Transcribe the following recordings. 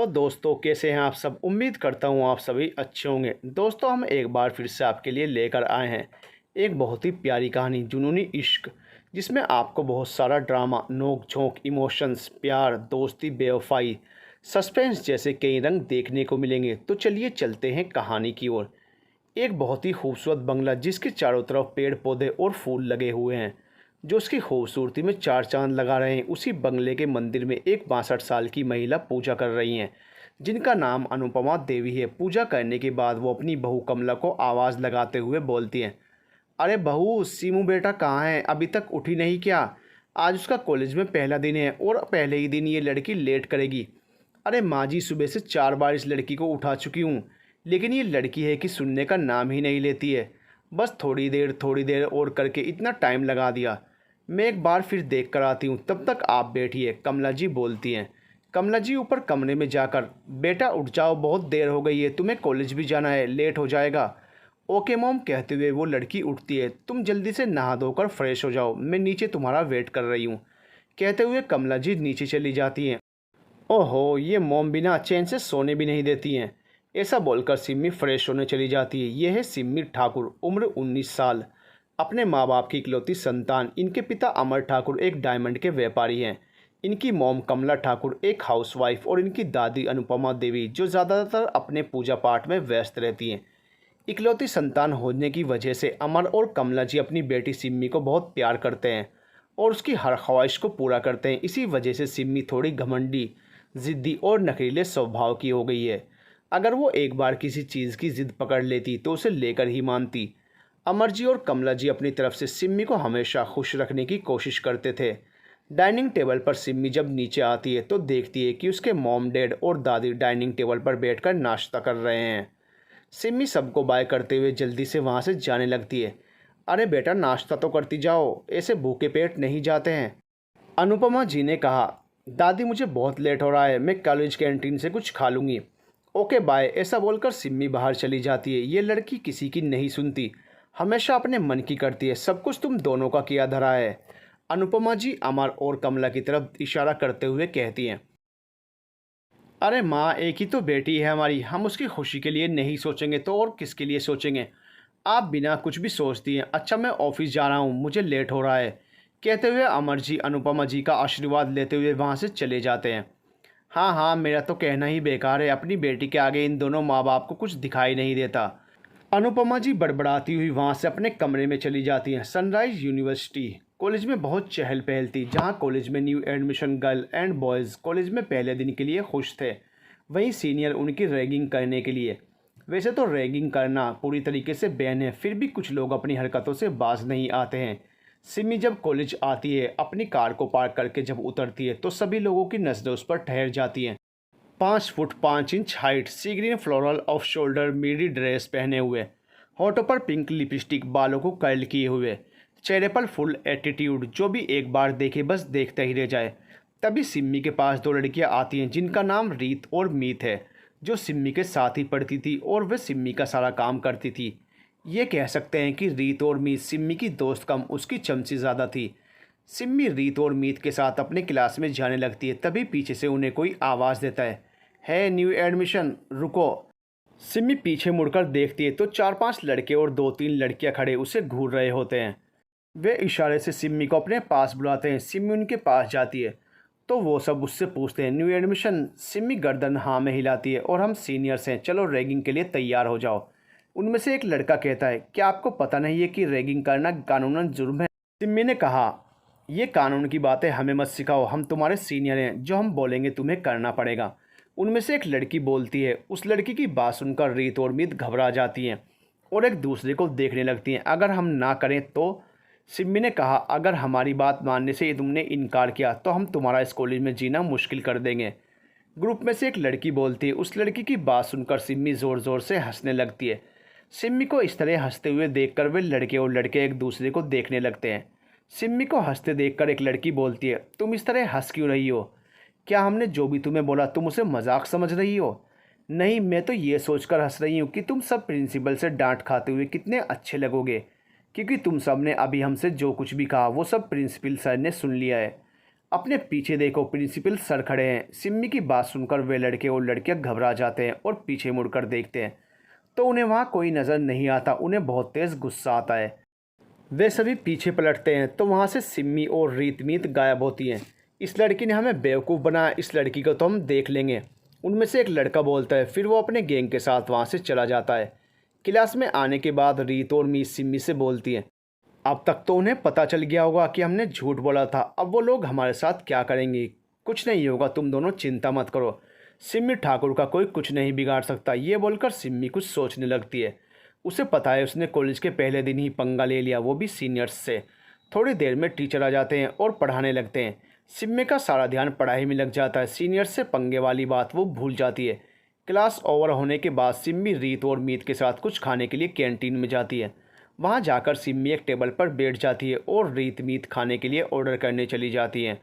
Hello दोस्तों, कैसे हैं आप सब। उम्मीद करता हूं आप सभी अच्छे होंगे। दोस्तों, हम एक बार फिर से आपके लिए लेकर आए हैं एक बहुत ही प्यारी कहानी, जुनूनी इश्क, जिसमें आपको बहुत सारा ड्रामा, नोक झोंक, इमोशंस, प्यार, दोस्ती, बेवफाई, सस्पेंस जैसे कई रंग देखने को मिलेंगे। तो चलिए चलते हैं कहानी की ओर। एक बहुत ही खूबसूरत बंगला जिसके चारों तरफ पेड़ पौधे और फूल लगे हुए हैं, जो उसकी खूबसूरती में चार चांद लगा रहे हैं। उसी बंगले के मंदिर में एक 62 साल की महिला पूजा कर रही हैं, जिनका नाम अनुपमा देवी है। पूजा करने के बाद वो अपनी बहू कमला को आवाज़ लगाते हुए बोलती हैं, अरे बहू, सीमू बेटा कहाँ है? अभी तक उठी नहीं क्या? आज उसका कॉलेज में पहला दिन है और पहले ही दिन ये लड़की लेट करेगी। अरे माँ जी, सुबह से 4 बार इस लड़की को उठा चुकी हूँ, लेकिन ये लड़की है कि सुनने का नाम ही नहीं लेती है। बस थोड़ी देर और करके इतना टाइम लगा दिया। मैं एक बार फिर देख कर आती हूँ, तब तक आप बैठिए, कमला जी बोलती हैं। कमला जी ऊपर कमरे में जाकर, बेटा उठ जाओ, बहुत देर हो गई है, तुम्हें कॉलेज भी जाना है, लेट हो जाएगा। ओके मॉम कहते हुए वो लड़की उठती है। तुम जल्दी से नहा धोकर फ्रेश हो जाओ, मैं नीचे तुम्हारा वेट कर रही हूँ, कहते हुए कमला जी नीचे चली जाती हैं। ओहो, ये मॉम बिना चैन से सोने भी नहीं देती हैं। ऐसा बोलकर सिम्मी फ्रेश होने चली जाती है। यह है सिम्मी ठाकुर, उम्र 19 साल, अपने माँ बाप की इकलौती संतान। इनके पिता अमर ठाकुर एक डायमंड के व्यापारी हैं। इनकी मॉम कमला ठाकुर एक हाउसवाइफ और इनकी दादी अनुपमा देवी, जो ज़्यादातर अपने पूजा पाठ में व्यस्त रहती हैं। इकलौती संतान होने की वजह से अमर और कमला जी अपनी बेटी सिम्मी को बहुत प्यार करते हैं और उसकी हर ख्वाहिश को पूरा करते हैं। इसी वजह से सिम्मी थोड़ी घमंडी, ज़िद्दी और नखरीले स्वभाव की हो गई है। अगर वो एक बार किसी चीज़ की ज़िद पकड़ लेती तो उसे लेकर ही मानती। अमर जी और कमला जी अपनी तरफ से सिम्मी को हमेशा खुश रखने की कोशिश करते थे। डाइनिंग टेबल पर सिम्मी जब नीचे आती है तो देखती है कि उसके मॉम, डैड और दादी डाइनिंग टेबल पर बैठकर नाश्ता कर रहे हैं। सिम्मी सबको बाय करते हुए जल्दी से वहाँ से जाने लगती है। अरे बेटा, नाश्ता तो करती जाओ, ऐसे भूखे पेट नहीं जाते हैं। अनुपमा जी ने कहा, दादी मुझे बहुत लेट हो रहा है, मैं कॉलेज कैंटीन से कुछ खा लूँगी। ओके बाय, ऐसा बोलकर सिम्मी बाहर चली जाती है। ये लड़की किसी की नहीं सुनती, हमेशा अपने मन की करती है। सब कुछ तुम दोनों का किया धरा है, अनुपमा जी अमर और कमला की तरफ इशारा करते हुए कहती हैं। अरे माँ, एक ही तो बेटी है हमारी, हम उसकी खुशी के लिए नहीं सोचेंगे तो और किसके लिए सोचेंगे? आप बिना कुछ भी सोचती हैं। अच्छा, मैं ऑफिस जा रहा हूँ, मुझे लेट हो रहा है, कहते हुए अमर जी अनुपमा जी का आशीर्वाद लेते हुए वहाँ से चले जाते हैं। हाँ हाँ, मेरा तो कहना ही बेकार है, अपनी बेटी के आगे इन दोनों माँ बाप को कुछ दिखाई नहीं देता। अनुपमा जी बड़बड़ाती हुई वहाँ से अपने कमरे में चली जाती हैं। सनराइज यूनिवर्सिटी कॉलेज में बहुत चहल पहल थी। जहाँ कॉलेज में new admission girl and boys college में पहले दिन के लिए खुश थे, वहीं सीनियर उनकी रैगिंग करने के लिए। वैसे तो रैगिंग करना पूरी तरीके से बैन है, फिर भी कुछ लोग अपनी हरकतों से बाज नहीं आते हैं। सिमी जब कॉलेज आती है, अपनी कार को पार्क करके जब उतरती है तो सभी लोगों की नज़रें उस पर ठहर जाती हैं। 5 foot 5 inch height, sea green floral off shoulder midi dress पहने हुए, होठों पर पिंक लिपस्टिक, बालों को कर्ल किए हुए, चेहरे पर फुल एटीट्यूड, जो भी एक बार देखे बस देखते ही रह जाए। तभी सिम्मी के पास 2 लड़कियां आती हैं, जिनका नाम रीत और मीत है, जो सिम्मी के साथ ही पढ़ती थी और वे सिम्मी का सारा काम करती थी। ये कह सकते हैं कि रीत और मीत सिम्मी की दोस्त कम उसकी चमची ज़्यादा थी। सिम्मी रीत और मीत के साथ अपने क्लास में जाने लगती है। तभी पीछे से उन्हें कोई आवाज़ देता है न्यू एडमिशन, रुको। सिम्मी पीछे मुड़कर देखती है तो 4-5 लड़के और 2-3 लड़कियां खड़े उसे घूर रहे होते हैं। वे इशारे से सिम्मी को अपने पास बुलाते हैं। सिम्मी उनके पास जाती है तो वो सब उससे पूछते हैं, न्यू एडमिशन? सिम्मी गर्दन हाँ में हिलाती है, और हम सीनियर्स हैं, चलो रैगिंग के लिए तैयार हो जाओ। उनमें से एक लड़का कहता है, क्या आपको पता नहीं है कि रैगिंग करना कानूनन जुर्म है? सिम्मी ने कहा, ये कानून की बातें हमें मत सिखाओ, हम तुम्हारे सीनियर हैं, जो हम बोलेंगे तुम्हें करना पड़ेगा। उनमें से एक लड़की बोलती है। उस लड़की की बात सुनकर रीत और मीत घबरा जाती हैं और एक दूसरे को देखने लगती हैं। अगर हम ना करें तो? सिम्मी ने कहा, अगर हमारी बात मानने से तुमने इनकार किया तो हम तुम्हारा इस कॉलेज में जीना मुश्किल कर देंगे। ग्रुप में से एक लड़की बोलती है। उस लड़की की बात सुनकर सिम्मी ज़ोर ज़ोर से हंसने लगती है। सिम्मी को इस तरह हंसते हुए देखकर वे लड़के और लड़के एक दूसरे को देखने लगते हैं। सिम्मी को हंसते देखकर एक लड़की बोलती है, तुम इस तरह हंस क्यों रही हो? क्या हमने जो भी तुम्हें बोला तुम उसे मजाक समझ रही हो? नहीं, मैं तो ये सोचकर हंस रही हूँ कि तुम सब प्रिंसिपल से डांट खाते हुए कितने अच्छे लगोगे, क्योंकि तुम सब ने अभी हमसे जो कुछ भी कहा वो सब प्रिंसिपल सर ने सुन लिया है। अपने पीछे देखो, प्रिंसिपल सर खड़े हैं। सिम्मी की बात सुनकर वे लड़के और लड़कियां घबरा जाते हैं और पीछे मुड़कर देखते हैं तो उन्हें वहाँ कोई नज़र नहीं आता। उन्हें बहुत तेज़ गुस्सा आता है। वे सभी पीछे पलटते हैं तो वहाँ से सिम्मी और रीतमीत गायब होती हैं। इस लड़की ने हमें बेवकूफ़ बनाया, इस लड़की को तो हम देख लेंगे, उनमें से एक लड़का बोलता है। फिर वो अपने गैंग के साथ वहाँ से चला जाता है। क्लास में आने के बाद रीत और मीत सिम्मी से बोलती हैं, अब तक तो उन्हें पता चल गया होगा कि हमने झूठ बोला था। अब वो लोग हमारे साथ क्या करेंगे? कुछ नहीं होगा, तुम दोनों चिंता मत करो। सिम्मी ठाकुर का कोई कुछ नहीं बिगाड़ सकता। ये बोलकर सिम्मी कुछ सोचने लगती है। उसे पता है उसने कॉलेज के पहले दिन ही पंगा ले लिया, वो भी सीनियर्स से। थोड़ी देर में टीचर आ जाते हैं और पढ़ाने लगते हैं। सिम्मी का सारा ध्यान पढ़ाई में लग जाता है। सीनियर्स से पंगे वाली बात वो भूल जाती है। क्लास ओवर होने के बाद सिम्मी रीत और मीत के साथ कुछ खाने के लिए कैंटीन में जाती है। वहाँ जाकर सिम्मी एक टेबल पर बैठ जाती है और रीत मीत खाने के लिए ऑर्डर करने चली जाती हैं।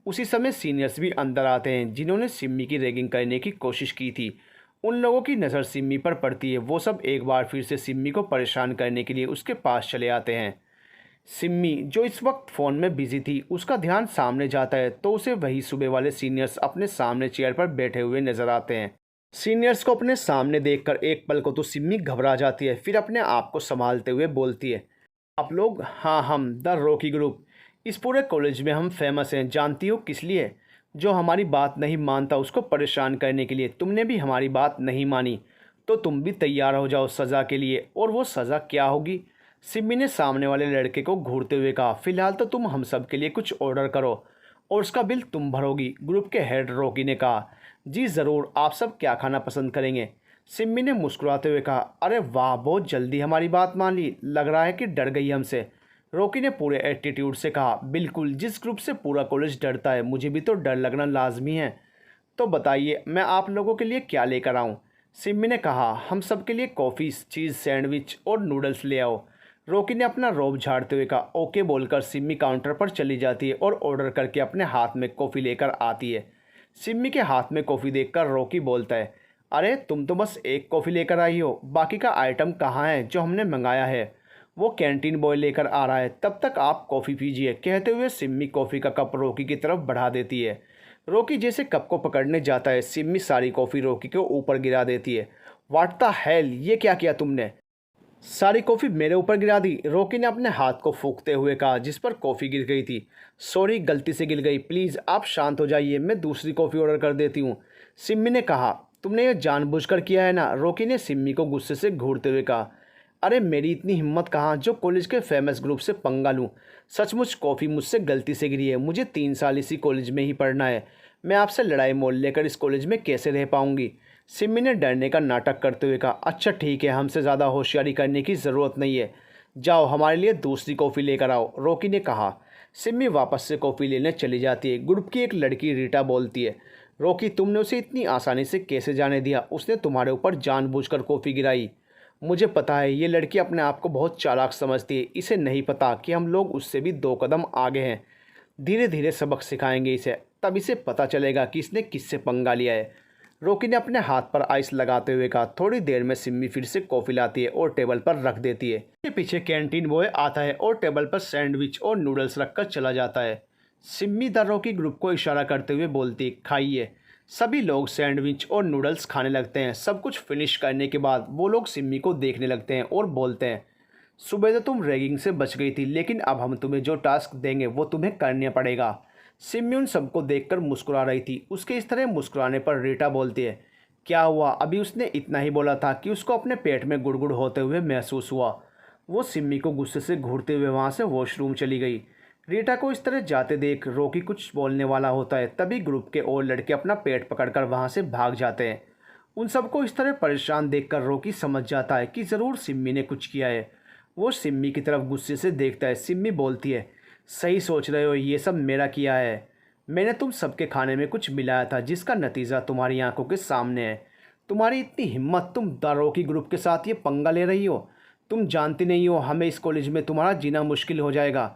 उसी समय सीनियर्स भी अंदर आते हैं जिन्होंने सिम्मी की रैगिंग करने की कोशिश की थी। उन लोगों की नज़र सिम्मी पर पड़ती है। वो सब एक बार फिर से सिम्मी को परेशान करने के लिए उसके पास चले आते हैं। सिम्मी जो इस वक्त फ़ोन में बिजी थी, उसका ध्यान सामने जाता है तो उसे वही सुबह वाले सीनियर्स अपने सामने चेयर पर बैठे हुए नजर आते हैं। सीनियर्स को अपने सामने देखकर एक पल को तो सिम्मी घबरा जाती है, फिर अपने आप को संभालते हुए बोलती है, आप लोग? हाँ, हम द रॉकी ग्रुप। इस पूरे कॉलेज में हम फेमस हैं। जानती हो किस लिए? जो हमारी बात नहीं मानता उसको परेशान करने के लिए। तुमने भी हमारी बात नहीं मानी तो तुम भी तैयार हो जाओ सज़ा के लिए। और वो सज़ा क्या होगी? सिम्मी ने सामने वाले लड़के को घूरते हुए कहा, फ़िलहाल तो तुम हम सब के लिए कुछ ऑर्डर करो और उसका बिल तुम भरोगी। ग्रुप के हेड रॉकी ने कहा, जी ज़रूर, आप सब क्या खाना पसंद करेंगे? सिम्मी ने मुस्कुराते हुए कहा, अरे वाह, बहुत जल्दी हमारी बात मान ली, लग रहा है कि डर गई हमसे। रॉकी ने पूरे एटीट्यूड से कहा, बिल्कुल, जिस ग्रुप से पूरा कॉलेज डरता है मुझे भी तो डर लगना लाजमी है। तो बताइए मैं आप लोगों के लिए क्या लेकर आऊँ? सिम्मी ने कहा, हम सब के लिए कॉफ़ी, चीज़ सैंडविच और नूडल्स ले आओ। रॉकी ने अपना रोब झाड़ते हुए कहा, ओके बोलकर सिम्मी काउंटर पर चली जाती है और ऑर्डर करके अपने हाथ में कॉफ़ी लेकर आती है। सिम्मी के हाथ में कॉफ़ी देखकर रॉकी बोलता है, अरे तुम तो बस एक कॉफ़ी लेकर आई हो, बाकी का आइटम कहाँ है जो हमने मंगाया है? वो कैंटीन बॉय लेकर आ रहा है, तब तक आप कॉफ़ी पीजिए। कहते हुए सिम्मी कॉफ़ी का कप रॉकी की तरफ बढ़ा देती है। रॉकी जैसे कप को पकड़ने जाता है, सिम्मी सारी कॉफ़ी रॉकी के ऊपर गिरा देती है। व्हाट द हेल, ये क्या किया तुमने? सारी कॉफ़ी मेरे ऊपर गिरा दी, रॉकी ने अपने हाथ को फूंकते हुए कहा जिस पर कॉफ़ी गिर गई थी। सॉरी, गलती से गिर गई, प्लीज़ आप शांत हो जाइए, मैं दूसरी कॉफ़ी ऑर्डर कर देती हूँ। सिम्मी ने कहा, तुमने यह जानबूझकर किया है ना? रॉकी ने सिम्मी को गुस्से से घूरते हुए कहा, अरे मेरी इतनी हिम्मत कहाँ जो कॉलेज के फेमस ग्रुप से पंगा लूँ। सचमुच कॉफ़ी मुझसे गलती से गिरी है, मुझे 3 साल इसी कॉलेज में ही पढ़ना है। मैं आपसे लड़ाई मोल लेकर इस कॉलेज में कैसे रह पाऊँगी? सिम्मी ने डरने का नाटक करते हुए कहा, अच्छा ठीक है, हमसे ज़्यादा होशियारी करने की ज़रूरत नहीं है, जाओ हमारे लिए दूसरी कॉफ़ी लेकर आओ, रॉकी ने कहा। सिम्मी वापस से कॉफ़ी लेने चली जाती है। ग्रुप की एक लड़की रीटा बोलती है, रॉकी तुमने उसे इतनी आसानी से कैसे जाने दिया? उसने तुम्हारे ऊपर जानबूझकर कॉफ़ी गिराई। मुझे पता है ये लड़की अपने आप को बहुत चालाक समझती है, इसे नहीं पता कि हम लोग उससे भी 2 कदम आगे हैं। धीरे धीरे सबक सिखाएंगे इसे, तब इसे पता चलेगा कि इसने किससे पंगा लिया है। रॉकी ने अपने हाथ पर आइस लगाते हुए कहा। थोड़ी देर में सिम्मी फिर से कॉफ़ी लाती है और टेबल पर रख देती है। इसके पीछे कैंटीन बॉय आता है और टेबल पर सैंडविच और नूडल्स रखकर चला जाता है। सिम्मी द रॉकी ग्रुप को इशारा करते हुए बोलती, खाइए। सभी लोग सैंडविच और नूडल्स खाने लगते हैं। सब कुछ फिनिश करने के बाद वो लोग सिम्मी को देखने लगते हैं और बोलते हैं, सुबह तो तुम रैगिंग से बच गई थी, लेकिन अब हम तुम्हें जो टास्क देंगे वो तुम्हें करना पड़ेगा। सिम्मी उन सबको देखकर मुस्कुरा रही थी। उसके इस तरह मुस्कुराने पर रीटा बोलती है, क्या हुआ? अभी उसने इतना ही बोला था कि उसको अपने पेट में गुड़गुड़ होते हुए महसूस हुआ। वो सिम्मी को गुस्से से घूरते हुए वहाँ से वॉशरूम चली गई। रीटा को इस तरह जाते देख रॉकी कुछ बोलने वाला होता है, तभी ग्रुप के और लड़के अपना पेट पकड़कर वहाँ से भाग जाते हैं। उन सबको इस तरह परेशान देखकर रॉकी समझ जाता है कि ज़रूर सिम्मी ने कुछ किया है। वो सिम्मी की तरफ गुस्से से देखता है। सिम्मी बोलती है, सही सोच रहे हो, ये सब मेरा किया है। मैंने तुम सबके खाने में कुछ मिलाया था जिसका नतीजा तुम्हारी आंखों के सामने है। तुम्हारी इतनी हिम्मत, तुम द रॉकी ग्रुप के साथ ये पंगा ले रही हो? तुम जानती नहीं हो हमें इस कॉलेज में तुम्हारा जीना मुश्किल हो जाएगा।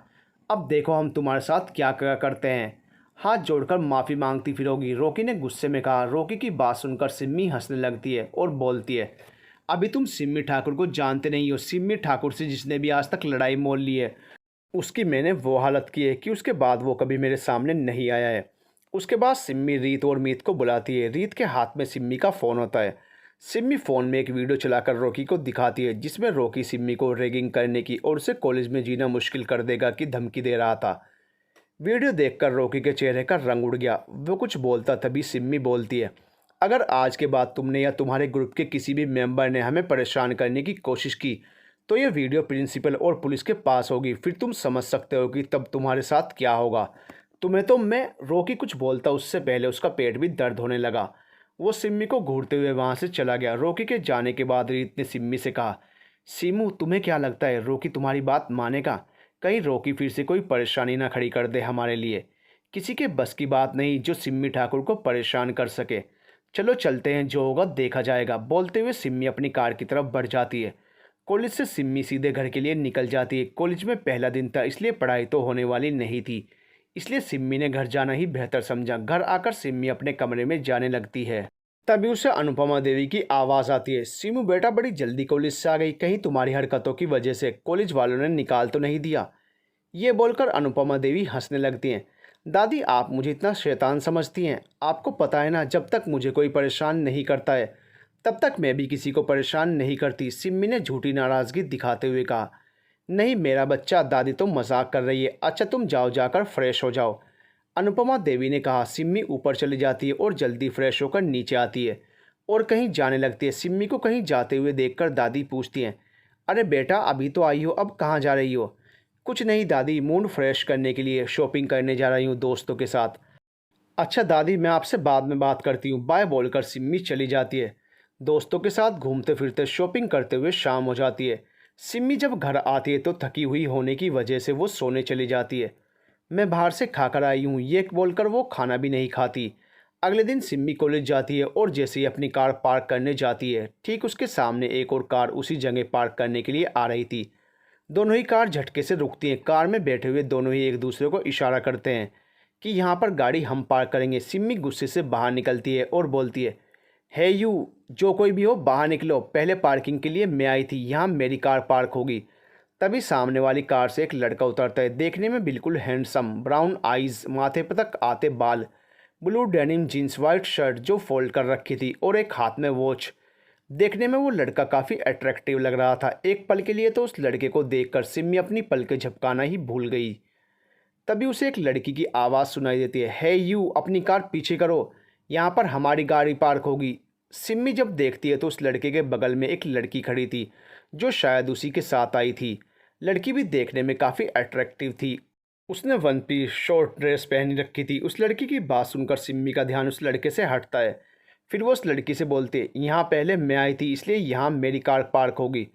अब देखो हम तुम्हारे साथ क्या क्या करते हैं। हाथ जोड़कर माफ़ी मांगती फिरोगी, रॉकी ने गुस्से में कहा। रॉकी की बात सुनकर सिम्मी हंसने लगती है और बोलती है, अभी तुम सिम्मी ठाकुर को जानते नहीं हो। सिम्मी ठाकुर से जिसने भी आज तक लड़ाई मोल ली है उसकी मैंने वो हालत की है कि उसके बाद वो कभी मेरे सामने नहीं आया है। उसके बाद सिम्मी रीत और मीत को बुलाती है। रीत के हाथ में सिम्मी का फ़ोन होता है। सिम्मी फ़ोन में एक वीडियो चलाकर रॉकी को दिखाती है जिसमें रॉकी सिम्मी को रैगिंग करने की और उसे कॉलेज में जीना मुश्किल कर देगा की धमकी दे रहा था। वीडियो देखकर रॉकी के चेहरे का रंग उड़ गया। वो कुछ बोलता तभी सिम्मी बोलती है, अगर आज के बाद तुमने या तुम्हारे ग्रुप के किसी भी मेंबर ने हमें परेशान करने की कोशिश की तो ये वीडियो प्रिंसिपल और पुलिस के पास होगी। फिर तुम समझ सकते हो कि तब तुम्हारे साथ क्या होगा। तुम्हें तो मैं रॉकी कुछ बोलता उससे पहले उसका पेट भी दर्द होने लगा। वो सिम्मी को घूरते हुए वहाँ से चला गया। रॉकी के जाने के बाद रीत ने सिम्मी से कहा, सीमू तुम्हें क्या लगता है रॉकी तुम्हारी बात मानेगा? कहीं रॉकी फिर से कोई परेशानी ना खड़ी कर दे हमारे लिए। किसी के बस की बात नहीं जो सिम्मी ठाकुर को परेशान कर सके। चलो चलते हैं, जो होगा देखा जाएगा। बोलते हुए सिम्मी अपनी कार की तरफ बढ़ जाती है। कॉलेज से सिम्मी सीधे घर के लिए निकल जाती है। कॉलेज में पहला दिन था इसलिए पढ़ाई तो होने वाली नहीं थी, इसलिए सिम्मी ने घर जाना ही बेहतर समझा। घर आकर सिम्मी अपने कमरे में जाने लगती है। तभी उसे अनुपमा देवी की आवाज़ आती है, सीमू बेटा बड़ी जल्दी कॉलेज से आ गई, कहीं तुम्हारी हरकतों की वजह से कॉलेज वालों ने निकाल तो नहीं दिया? ये बोलकर अनुपमा देवी हंसने लगती हैं। दादी आप मुझे इतना शैतान समझती हैं? आपको पता है ना जब तक मुझे कोई परेशान नहीं करता है तब तक मैं भी किसी को परेशान नहीं करती। सिम्मी ने झूठी नाराज़गी दिखाते हुए कहा, नहीं मेरा बच्चा, दादी तो मजाक कर रही है। अच्छा तुम जाओ, जाकर फ्रेश हो जाओ, अनुपमा देवी ने कहा। सिम्मी ऊपर चली जाती है और जल्दी फ्रेश होकर नीचे आती है और कहीं जाने लगती है। सिम्मी को कहीं जाते हुए देखकर दादी पूछती हैं, अरे बेटा अभी तो आई हो, अब कहाँ जा रही हो? कुछ नहीं दादी, मूड फ्रेश करने के लिए शॉपिंग करने जा रही हूँ दोस्तों के साथ। अच्छा दादी मैं आपसे बाद में बात करती हूँ, बाय बोलकर सिम्मी चली जाती है। दोस्तों के साथ घूमते फिरते शॉपिंग करते हुए शाम हो जाती है। सिम्मी जब घर आती है तो थकी हुई होने की वजह से वो सोने चली जाती है। मैं बाहर से खाकर आई हूँ, ये बोलकर वो खाना भी नहीं खाती। अगले दिन सिम्मी कॉलेज जाती है और जैसे ही अपनी कार पार्क करने जाती है ठीक उसके सामने एक और कार उसी जगह पार्क करने के लिए आ रही थी। दोनों ही कार झटके से रुकती हैं। कार में बैठे हुए दोनों ही एक दूसरे को इशारा करते हैं कि यहाँ पर गाड़ी हम पार्क करेंगे। सिम्मी गुस्से से बाहर निकलती है और बोलती है, हे यू, जो कोई भी हो बाहर निकलो, पहले पार्किंग के लिए मैं आई थी, यहाँ मेरी कार पार्क होगी। तभी सामने वाली कार से एक लड़का उतरता है। देखने में बिल्कुल हैंडसम, ब्राउन आइज, माथे पर तक आते बाल, blue denim jeans, white shirt जो फोल्ड कर रखी थी और एक हाथ में वॉच। देखने में वो लड़का काफ़ी अट्रैक्टिव लग रहा था। एक पल के लिए तो उस लड़के को देखकर सिम्मी अपनी पलकें झपकाना ही भूल गई। तभी उसे एक लड़की की आवाज़ सुनाई देती है, हे यू अपनी कार पीछे करो, यहाँ पर हमारी गाड़ी पार्क होगी। सिम्मी जब देखती है तो उस लड़के के बगल में एक लड़की खड़ी थी जो शायद उसी के साथ आई थी। लड़की भी देखने में काफ़ी अट्रैक्टिव थी। उसने वन पीस शॉर्ट ड्रेस पहनी रखी थी। उस लड़की की बात सुनकर सिम्मी का ध्यान उस लड़के से हटता है। फिर वो उस लड़की से बोलते, यहाँ पहले मैं आई थी इसलिए यहाँ मेरी कार पार्क होगी।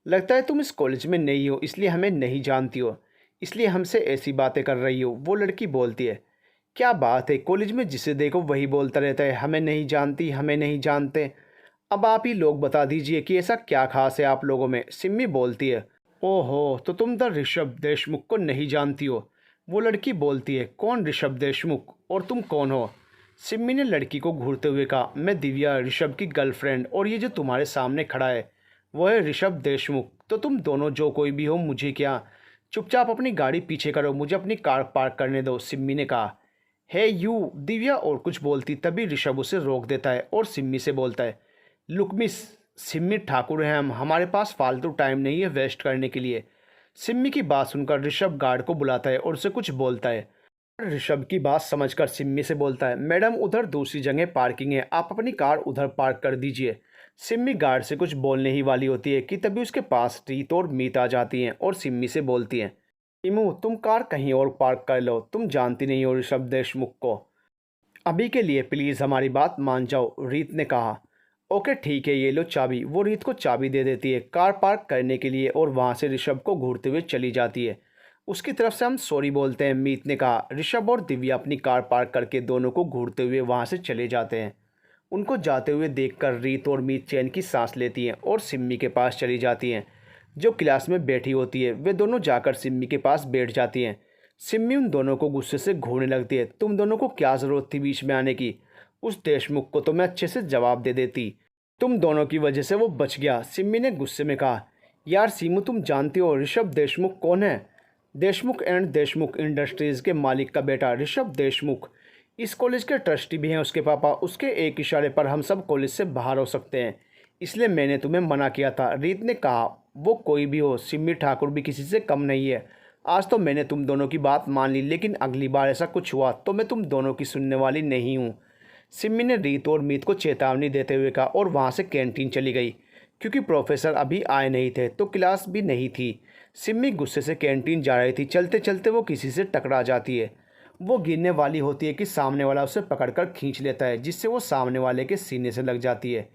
लगता है तुम इस कॉलेज में नहीं हो इसलिए हमें नहीं जानती हो, इसलिए हमसे ऐसी बातें कर रही हो। वो लड़की बोलती है, क्या बात है, कॉलेज में जिसे देखो वही बोलता रहता है हमें नहीं जानती, हमें नहीं जानते। अब आप ही लोग बता दीजिए कि ऐसा क्या खास है आप लोगों में। सिम्मी बोलती है, ओहो तो तुम द ऋषभ देशमुख को नहीं जानती हो। वो लड़की बोलती है, कौन ऋषभ देशमुख और तुम कौन हो? सिम्मी ने लड़की को घूरते हुए कहा, मैं दिव्या, ऋषभ की गर्लफ्रेंड, और ये जो तुम्हारे सामने खड़ा है वो है ऋषभ देशमुख। तो तुम दोनों जो कोई भी हो मुझे क्या, चुपचाप अपनी गाड़ी पीछे करो, मुझे अपनी कार पार्क करने दो, सिम्मी ने कहा। हे यू, दिव्या और कुछ बोलती तभी ऋषभ उसे रोक देता है और सिम्मी से बोलता है, लुक मिस, सिम्मी ठाकुर हैं हम, हमारे पास फालतू टाइम नहीं है वेस्ट करने के लिए। सिम्मी की बात सुनकर ऋषभ गार्ड को बुलाता है और उसे कुछ बोलता है। ऋषभ की बात समझकर सिम्मी से बोलता है, मैडम उधर दूसरी जगह पार्किंग है, आप अपनी कार उधर पार्क कर दीजिए। सिम्मी गार्ड से कुछ बोलने ही वाली होती है कि तभी उसके पास रीत और मीत आ जाती हैं और सिम्मी से बोलती हैं, इमू तुम कार कहीं और पार्क कर लो, तुम जानती नहीं हो ऋषभ देशमुख को, अभी के लिए प्लीज़ हमारी बात मान जाओ, रीत ने कहा। ओके ठीक है, ये लो चाबी। वो रीत को चाबी दे देती है कार पार्क करने के लिए और वहाँ से ऋषभ को घूरते हुए चली जाती है। उसकी तरफ से हम सॉरी बोलते हैं, मीत ने कहा। ऋषभ और दिव्या अपनी कार पार्क करके दोनों को घूरते हुए वहाँ से चले जाते हैं। उनको जाते हुए देखकर रीत और मीत चैन की सांस लेती हैं और सिम्मी के पास चली जाती हैं जो क्लास में बैठी होती है। वे दोनों जाकर सिम्मी के पास बैठ जाती हैं। सिम्मी उन दोनों को गुस्से से घूरने लगती है, तुम दोनों को क्या ज़रूरत थी बीच में आने की? उस देशमुख को तो मैं अच्छे से जवाब दे देती, तुम दोनों की वजह से वो बच गया। सिम्मी ने गुस्से में कहा, यार सीमू तुम जानती हो ऋषभ देशमुख कौन है? देशमुख एंड देशमुख इंडस्ट्रीज़ के मालिक का बेटा ऋषभ देशमुख इस कॉलेज के ट्रस्टी भी हैं। उसके पापा, उसके एक इशारे पर हम सब कॉलेज से बाहर हो सकते हैं, इसलिए मैंने तुम्हें मना किया था। रीत ने कहा, वो कोई भी हो, सिम्मी ठाकुर भी किसी से कम नहीं है। आज तो मैंने तुम दोनों की बात मान ली, लेकिन अगली बार ऐसा कुछ हुआ तो मैं तुम दोनों की सुनने वाली नहीं हूँ। सिम्मी ने रीत और मीत को चेतावनी देते हुए कहा और वहाँ से कैंटीन चली गई। क्योंकि प्रोफेसर अभी आए नहीं थे तो क्लास भी नहीं थी। सिम्मी गुस्से से कैंटीन जा रही थी। चलते चलते वो किसी से टकरा जाती है। वो गिरने वाली होती है कि सामने वाला उसे पकड़कर खींच लेता है, जिससे वो सामने वाले के सीने से लग जाती है।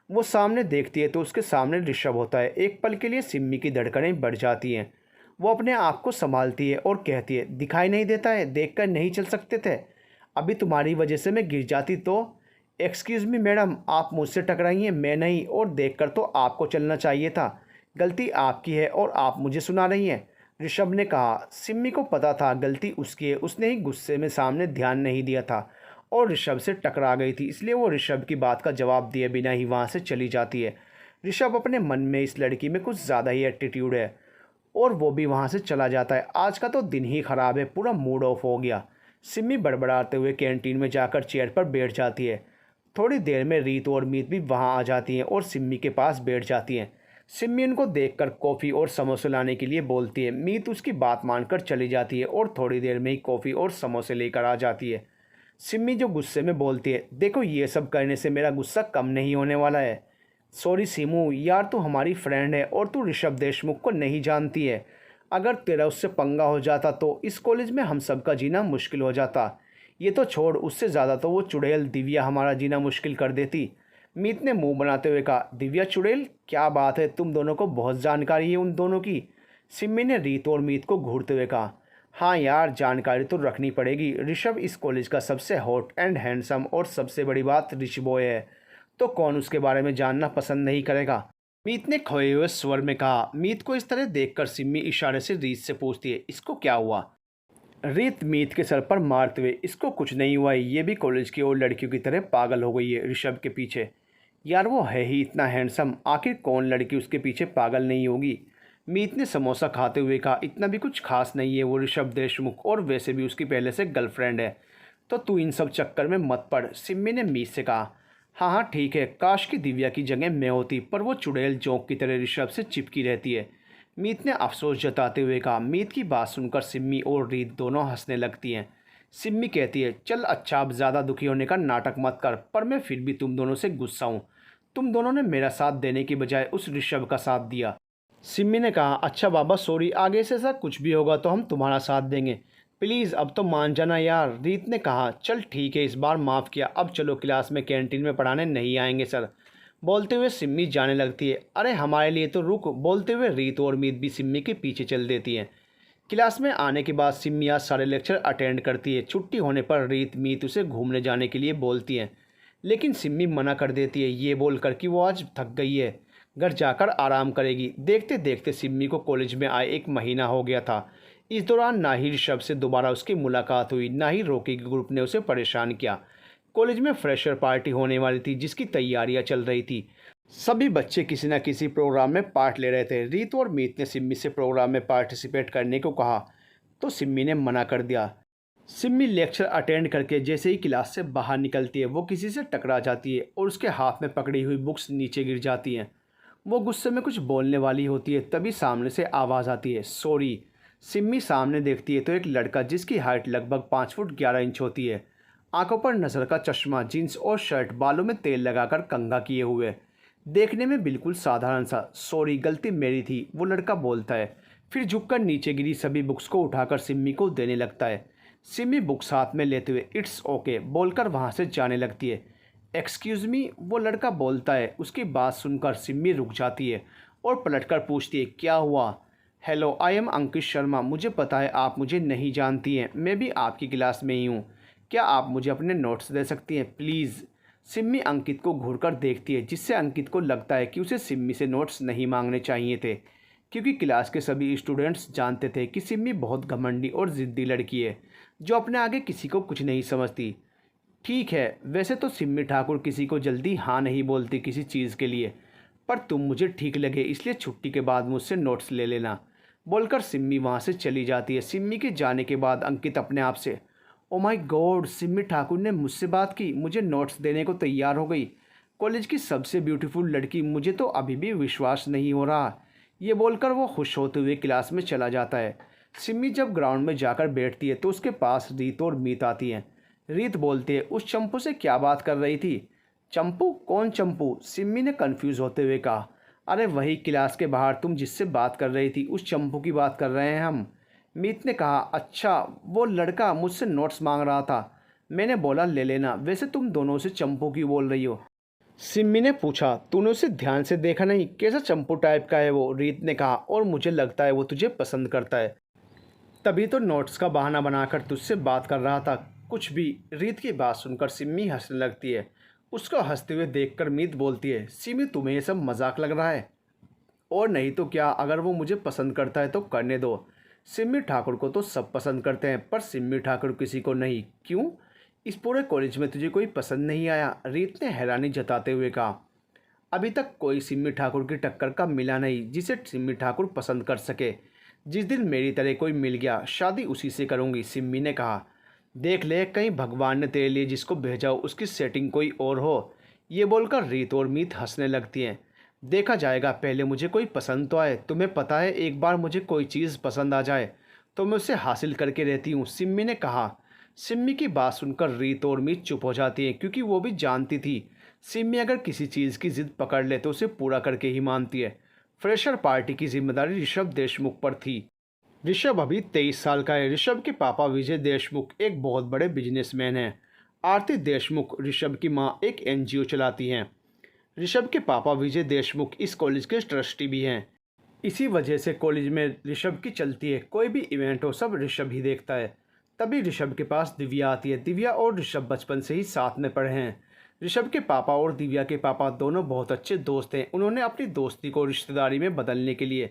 वो सामने देखती है तो उसके सामने ऋषभ होता है। एक पल के लिए सिम्मी की धड़कनें बढ़ जाती हैं। वो अपने आप को संभालती है और कहती है, दिखाई नहीं देता है, देखकर नहीं चल सकते थे? अभी तुम्हारी वजह से मैं गिर जाती तो। एक्सक्यूज़ मी मैडम, आप मुझसे टकराई हैं, मैं नहीं, और देखकर तो आपको चलना चाहिए था। गलती आपकी है और आप मुझे सुना रही हैं, ऋषभ ने कहा। सिम्मी को पता था गलती उसकी है, उसने ही गुस्से में सामने ध्यान नहीं दिया था और ऋषभ से टकरा गई थी, इसलिए वो ऋषभ की बात का जवाब दिए बिना ही वहाँ से चली जाती है। ऋषभ अपने मन में इस लड़की में कुछ ज़्यादा ही एटीट्यूड है और वो भी वहाँ से चला जाता है। आज का तो दिन ही ख़राब है, पूरा मूड ऑफ हो गया। सिम्मी बड़बड़ाते हुए कैंटीन में जाकर चेयर पर बैठ जाती है। थोड़ी देर में रीत और मीत भी वहाँ आ जाती हैं और सिम्मी के पास बैठ जाती हैं। सिम्मी उनको देखकर कॉफ़ी और समोसे लाने के लिए बोलती है। मीत उसकी बात मानकर चली जाती है और थोड़ी देर में ही कॉफ़ी और समोसे लेकर आ जाती है। सिम्मी जो गुस्से में बोलती है, देखो ये सब करने से मेरा गुस्सा कम नहीं होने वाला है। सॉरी सिमू, यार तू हमारी फ्रेंड है और तू ऋषभ देशमुख को नहीं जानती है। अगर तेरा उससे पंगा हो जाता तो इस कॉलेज में हम सब का जीना मुश्किल हो जाता। ये तो छोड़, उससे ज़्यादा तो वो चुड़ैल दिव्या हमारा जीना मुश्किल कर देती। मीत ने मुंह बनाते हुए कहा, दिव्या चुड़ैल? क्या बात है, तुम दोनों को बहुत जानकारी है उन दोनों की। सिम्मी ने रीत और मीत को घूरते हुए कहा, हाँ यार, जानकारी तो रखनी पड़ेगी। ऋषभ इस कॉलेज का सबसे हॉट एंड हैंडसम और सबसे बड़ी बात रिच बॉय है, तो कौन उसके बारे में जानना पसंद नहीं करेगा? मीत ने खोए हुए स्वर में कहा। मीत को इस तरह देखकर सिम्मी इशारे से रीत से पूछती है, इसको क्या हुआ? रीत मीत के सर पर मारते हुए, इसको कुछ नहीं हुआ है, ये भी कॉलेज की और लड़कियों की तरह पागल हो गई है ऋषभ के पीछे। यार वो है ही इतना हैंडसम, आखिर कौन लड़की उसके पीछे पागल नहीं होगी? मीत ने समोसा खाते हुए कहा, इतना भी कुछ खास नहीं है वो ऋषभ देशमुख, और वैसे भी उसकी पहले से गर्लफ्रेंड है, तो तू इन सब चक्कर में मत पड़। सिम्मी ने मीत से कहा, हाँ हाँ ठीक है, काश की दिव्या की जगह मैं होती, पर वो चुड़ैल जोंक की तरह ऋषभ से चिपकी रहती है। मीत ने अफसोस जताते हुए कहा। मीत की बात सुनकर सिम्मी और रीत दोनों हंसने लगती हैं। सिम्मी कहती है, चल अच्छा, अब ज़्यादा दुखी होने का नाटक मत कर, पर मैं फिर भी तुम दोनों से गुस्सा हूँ। तुम दोनों ने मेरा साथ देने की बजाय उस ऋषभ का साथ दिया। सिम्मी ने कहा, अच्छा बाबा सॉरी, आगे से ऐसा कुछ भी होगा तो हम तुम्हारा साथ देंगे, प्लीज़ अब तो मान जाना यार। रीत ने कहा, चल ठीक है, इस बार माफ़ किया, अब चलो क्लास में, कैंटीन में पढ़ाने नहीं आएंगे सर। बोलते हुए सिम्मी जाने लगती है। अरे हमारे लिए तो रुक, बोलते हुए रीत और मीत भी सिम्मी के पीछे चल देती हैं। क्लास में आने के बाद सिम्मी आज सारे लेक्चर अटेंड करती है। छुट्टी होने पर रीत मीत उसे घूमने जाने के लिए बोलती हैं, लेकिन सिम्मी मना कर देती है, ये बोलकर कि वो आज थक गई है, घर जाकर आराम करेगी। देखते देखते सिम्मी को कॉलेज में आए 1 महीना हो गया था। इस दौरान ना ही ऋषभ से दोबारा उसकी मुलाकात हुई, ना ही रॉकी के ग्रुप ने उसे परेशान किया। कॉलेज में फ्रेशर पार्टी होने वाली थी, जिसकी तैयारियां चल रही थी। सभी बच्चे किसी न किसी प्रोग्राम में पार्ट ले रहे थे। रीत और मीत ने सिम्मी से प्रोग्राम में पार्टिसिपेट करने को कहा, तो सिम्मी ने मना कर दिया। सिम्मी लेक्चर अटेंड करके जैसे ही क्लास से बाहर निकलती है, वो किसी से टकरा जाती है और उसके हाथ में पकड़ी हुई बुक्स नीचे गिर जाती हैं। वो गुस्से में कुछ बोलने वाली होती है, तभी सामने से आवाज़ आती है, सॉरी। सिम्मी सामने देखती है तो एक लड़का, जिसकी हाइट लगभग 5 फुट 11 इंच होती है, आंखों पर नज़र का चश्मा, जीन्स और शर्ट, बालों में तेल लगाकर कंघा किए हुए, देखने में बिल्कुल साधारण सा। सॉरी, गलती मेरी थी, वो लड़का बोलता है। फिर झुककर नीचे गिरी सभी बुक्स को उठाकर सिम्मी को देने लगता है। सिम्मी बुक्स हाथ में लेते हुए इट्स ओके बोलकर वहाँ से जाने लगती है। एक्सक्यूज़ मी, वो लड़का बोलता है। उसकी बात सुनकर सिम्मी रुक जाती है और पलटकर पूछती है, क्या हुआ? Hello, I am Ankit Sharma, मुझे पता है आप मुझे नहीं जानती हैं, मैं भी आपकी क्लास में ही हूँ। क्या आप मुझे अपने नोट्स दे सकती हैं प्लीज़? सिम्मी अंकित को घूरकर देखती है, जिससे अंकित को लगता है कि उसे सिम्मी से नोट्स नहीं मांगने चाहिए थे, क्योंकि क्लास के सभी स्टूडेंट्स जानते थे कि सिम्मी बहुत घमंडी और ज़िद्दी लड़की है, जो अपने आगे किसी को कुछ नहीं समझती। ठीक है, वैसे तो सिम्मी ठाकुर किसी को जल्दी हाँ नहीं बोलती किसी चीज़ के लिए, पर तुम मुझे ठीक लगे, इसलिए छुट्टी के बाद मुझसे नोट्स ले लेना। बोलकर सिम्मी वहाँ से चली जाती है। सिम्मी के जाने के बाद अंकित अपने आप से, oh my God, Simmi Thakur ने मुझसे बात की, मुझे नोट्स देने को तैयार हो गई। कॉलेज की सबसे ब्यूटीफुल लड़की, मुझे तो अभी भी विश्वास नहीं हो रहा। ये बोलकर वो खुश होते हुए क्लास में चला जाता है। सिम्मी जब ग्राउंड में जाकर बैठती है तो उसके पास रीत और मीत आती हैं। रीत बोलती है, उस चंपू से क्या बात कर रही थी? चंपू? कौन चंपू? सिम्मी ने कन्फ्यूज़ होते हुए कहा। अरे वही क्लास के बाहर तुम जिससे बात कर रही थी, उस चंपू की बात कर रहे हैं हम। मीत ने कहा, अच्छा वो लड़का मुझसे नोट्स मांग रहा था, मैंने बोला ले लेना। वैसे तुम दोनों से चंपू की बोल रही हो? सिम्मी ने पूछा। तूने उसे ध्यान से देखा नहीं? कैसा चंपू टाइप का है वो? रीत ने कहा, और मुझे लगता है वो तुझे पसंद करता है, तभी तो नोट्स का बहाना बनाकर तुझसे बात कर रहा था। कुछ भी। रीत की बात सुनकर सिम्मी हंसने लगती है। उसको हंसते हुए देखकर मीत बोलती है, सिम्मी तुम्हें ये सब मजाक लग रहा है? और नहीं तो क्या, अगर वो मुझे पसंद करता है तो करने दो। सिम्मी ठाकुर को तो सब पसंद करते हैं, पर सिम्मी ठाकुर किसी को नहीं। क्यों? इस पूरे कॉलेज में तुझे कोई पसंद नहीं आया? रीत ने हैरानी जताते हुए कहा। अभी तक कोई सिम्मी ठाकुर की टक्कर का मिला नहीं जिसे सिम्मी ठाकुर पसंद कर सके। जिस दिन मेरी तरह कोई मिल गया, शादी उसी से करूँगी, सिम्मी ने कहा। देख ले, कहीं भगवान ने तेरे लिए जिसको भेजा हो उसकी सेटिंग कोई और हो। ये बोलकर रीत और मीत हंसने लगती हैं। देखा जाएगा, पहले मुझे कोई पसंद तो आए। तुम्हें पता है, एक बार मुझे कोई चीज़ पसंद आ जाए तो मैं उसे हासिल करके रहती हूँ, सिम्मी ने कहा। सिम्मी की बात सुनकर रीत और मीत चुप हो जाती हैं, क्योंकि वो भी जानती थी सिम्मी अगर किसी चीज़ की जिद पकड़ ले तो उसे पूरा करके ही मानती है। फ्रेशर पार्टी की जिम्मेदारी ऋषभ देशमुख पर थी। ऋषभ अभी 23 साल का है। ऋषभ के पापा विजय देशमुख एक बहुत बड़े बिजनेसमैन हैं। आरती देशमुख ऋषभ की मां एक एनजीओ चलाती हैं। ऋषभ के पापा विजय देशमुख इस कॉलेज के ट्रस्टी भी हैं। इसी वजह से कॉलेज में ऋषभ की चलती है। कोई भी इवेंट हो, सब ऋषभ ही देखता है। तभी ऋषभ के पास दिव्या आती है। दिव्या और ऋषभ बचपन से ही साथ में पढ़े हैं। ऋषभ के पापा और दिव्या के पापा दोनों बहुत अच्छे दोस्त हैं। उन्होंने अपनी दोस्ती को रिश्तेदारी में बदलने के लिए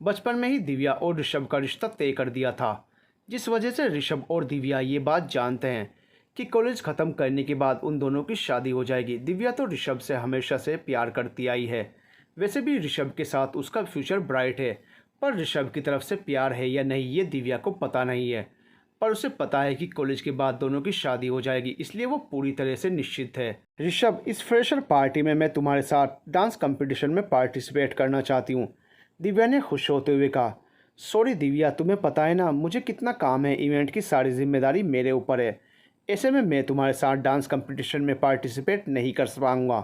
बचपन में ही दिव्या और ऋषभ का रिश्ता तय कर दिया था, जिस वजह से ऋषभ और दिव्या ये बात जानते हैं कि कॉलेज ख़त्म करने के बाद उन दोनों की शादी हो जाएगी। दिव्या तो ऋषभ से हमेशा से प्यार करती आई है। वैसे भी ऋषभ के साथ उसका फ्यूचर ब्राइट है, पर ऋषभ की तरफ से प्यार है या नहीं ये दिव्या को पता नहीं है। पर उसे पता है कि कॉलेज के बाद दोनों की शादी हो जाएगी, इसलिए वो पूरी तरह से निश्चित है। ऋषभ, इस फ्रेशर पार्टी में मैं तुम्हारे साथ डांस कंपटीशन में पार्टिसिपेट करना चाहती हूँ, दिव्या ने खुश होते हुए कहा। सॉरी दिव्या, तुम्हें पता है ना मुझे कितना काम है, इवेंट की सारी जिम्मेदारी मेरे ऊपर है। ऐसे में मैं तुम्हारे साथ डांस कंपटीशन में पार्टिसिपेट नहीं कर पाऊँगा।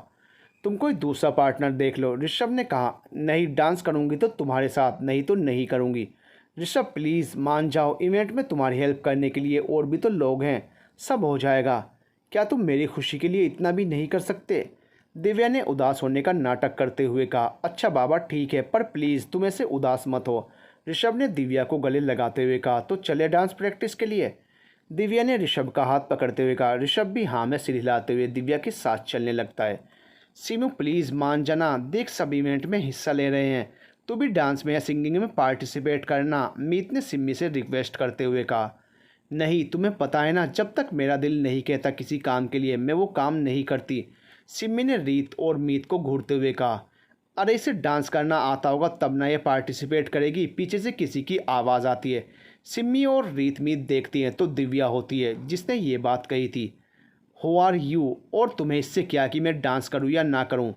तुम कोई दूसरा पार्टनर देख लो, ऋषभ ने कहा। नहीं, डांस करूँगी तो तुम्हारे साथ, नहीं तो नहीं करूँगी। ऋषभ प्लीज़ मान जाओ, इवेंट में तुम्हारी हेल्प करने के लिए और भी तो लोग हैं, सब हो जाएगा। क्या तुम मेरी खुशी के लिए इतना भी नहीं कर सकते? दिव्या ने उदास होने का नाटक करते हुए कहा। अच्छा बाबा ठीक है, पर प्लीज़ तुम ऐसे उदास मत हो, ऋषभ ने दिव्या को गले लगाते हुए कहा। तो चले डांस प्रैक्टिस के लिए? दिव्या ने ऋषभ का हाथ पकड़ते हुए कहा। ऋषभ भी हाँ में सिर हिलाते हुए दिव्या के साथ चलने लगता है। सीमू प्लीज़ मान जाना, देख सब इवेंट में हिस्सा ले रहे हैं, तू भी डांस में या सिंगिंग में पार्टिसिपेट करना, मीत ने सिम्मी से रिक्वेस्ट करते हुए कहा। नहीं, तुम्हें पता है ना, जब तक मेरा दिल नहीं कहता किसी काम के लिए मैं वो काम नहीं करती, सिम्मी ने रीत और मीत को घूरते हुए कहा। अरे इसे डांस करना आता होगा तब ना ये पार्टिसिपेट करेगी, पीछे से किसी की आवाज़ आती है। सिम्मी और रीत मीत देखती हैं तो दिव्या होती है जिसने ये बात कही थी। हु आर यू, और तुम्हें इससे क्या कि मैं डांस करूं या ना करूं,